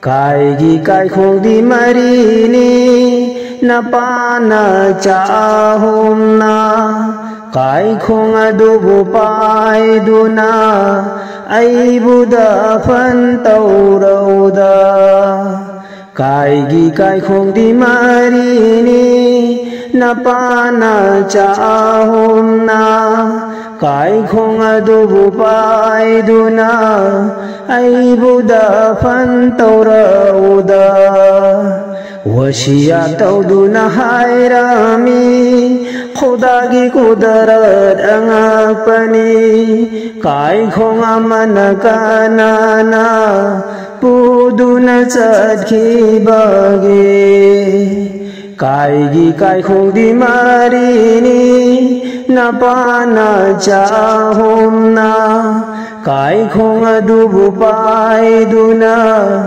Kaigi kai khong di marini napana cha hom na kai khong adubu pai duna ai buda phan tau rau da Kaigi kai khong di marini napana cha hom na kai khong adubu pai duna ai buda phan tau rau da Wasiya tau duna hai rami Khuda gi kudarat angapani Kai khong amana kanana Puduna chat khi bagi Kaigi kai khong di marini napana cha hom na kai khong adubu pai duna